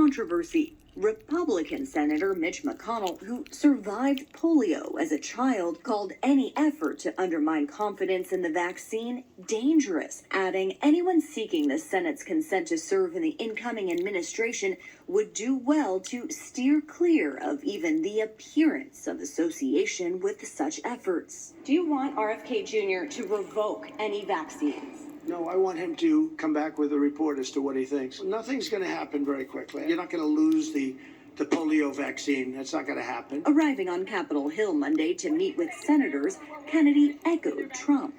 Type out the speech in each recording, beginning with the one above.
controversy. Republican Senator Mitch McConnell, who survived polio as a child, called any effort to undermine confidence in the vaccine dangerous, adding anyone seeking the Senate's consent to serve in the incoming administration would do well to steer clear of even the appearance of association with such efforts. Do you want RFK Jr. to revoke any vaccines? No, I want him to come back with a report as to what he thinks. Nothing's going to happen very quickly. You're not going to lose the polio vaccine. That's not going to happen. Arriving on Capitol Hill Monday to meet with senators, Kennedy echoed Trump.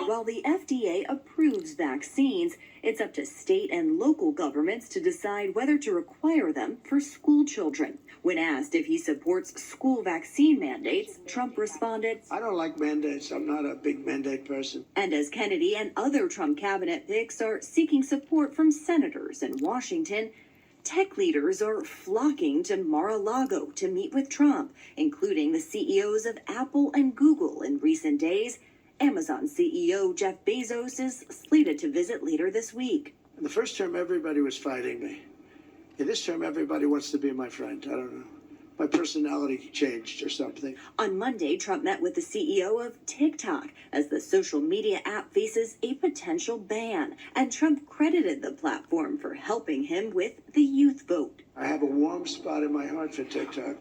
While the FDA approves vaccines, it's up to state and local governments to decide whether to require them for school children. When asked if he supports school vaccine mandates, Trump responded, I don't like mandates. I'm not a big mandate person. And as Kennedy and other Trump cabinet picks are seeking support from senators in Washington, tech leaders are flocking to Mar-a-Lago to meet with Trump, including the CEOs of Apple and Google in recent days. Amazon CEO Jeff Bezos is slated to visit later this week. In the first term, everybody was fighting me. In this term, everybody wants to be my friend. I don't know. My personality changed or something. On Monday, Trump met with the CEO of TikTok as the social media app faces a potential ban. And Trump credited the platform for helping him with the youth vote. I have a warm spot in my heart for TikTok.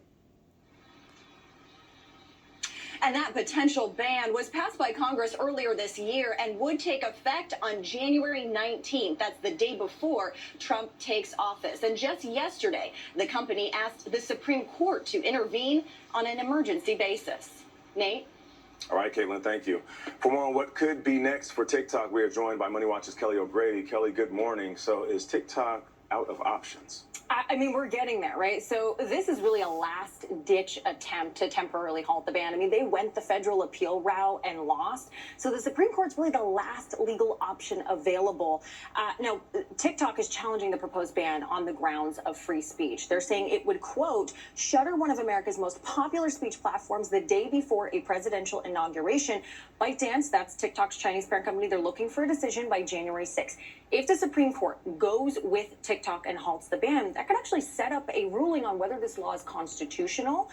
And that potential ban was passed by Congress earlier this year and would take effect on January 19th. That's the day before Trump takes office. And just yesterday, the company asked the Supreme Court to intervene on an emergency basis. Nate? All right, Caitlin, thank you. For more on what could be next for TikTok, we are joined by Money Watch's Kelly O'Grady. Kelly, good morning. So is TikTok out of options? I mean, we're getting there, right? So this is really a last-ditch attempt to temporarily halt the ban. I mean, they went the federal appeal route and lost. So the Supreme Court's really the last legal option available. Now, TikTok is challenging the proposed ban on the grounds of free speech. They're saying it would, quote, shutter one of America's most popular speech platforms the day before a presidential inauguration. ByteDance, that's TikTok's Chinese parent company, they're looking for a decision by January 6th. If the Supreme Court goes with TikTok and halts the ban, that could actually set up a ruling on whether this law is constitutional.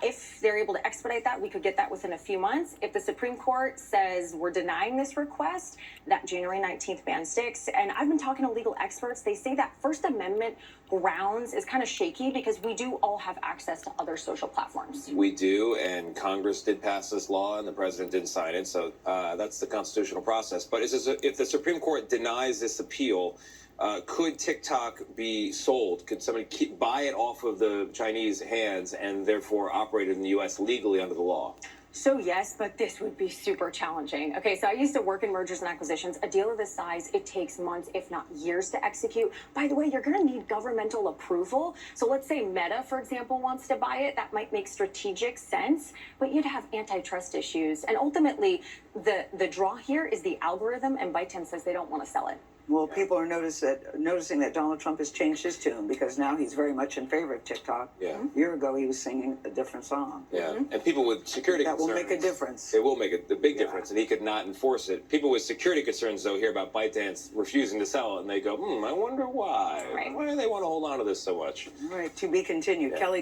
If they're able to expedite that, we could get that within a few months. If the Supreme Court says we're denying this request, that January 19th ban sticks. And I've been talking to legal experts. They say that First Amendment grounds is kind of shaky because we do all have access to other social platforms. We do, and Congress did pass this law, and the president didn't sign it, so that's the constitutional process. But if the Supreme Court denies this appeal, could TikTok be sold? Could somebody buy it off of the Chinese hands and therefore operate in the U.S. legally under the law? So yes, but this would be super challenging. Okay, so I used to work in mergers and acquisitions. A deal of this size, it takes months, if not years, to execute. By the way, you're going to need governmental approval. So let's say Meta, for example, wants to buy it. That might make strategic sense, but you'd have antitrust issues. And ultimately, the draw here is the algorithm, and ByteDance says they don't want to sell it. Well, people are noticing that Donald Trump has changed his tune because now he's very much in favor of TikTok. Yeah. A year ago, he was singing a different song. Yeah, and people with security concerns. That will make a difference. It will make a big difference, and he could not enforce it. People with security concerns, though, hear about ByteDance refusing to sell it, and they go, I wonder why. Right. Why do they want to hold on to this so much? All right, to be continued. Yeah. Kelly.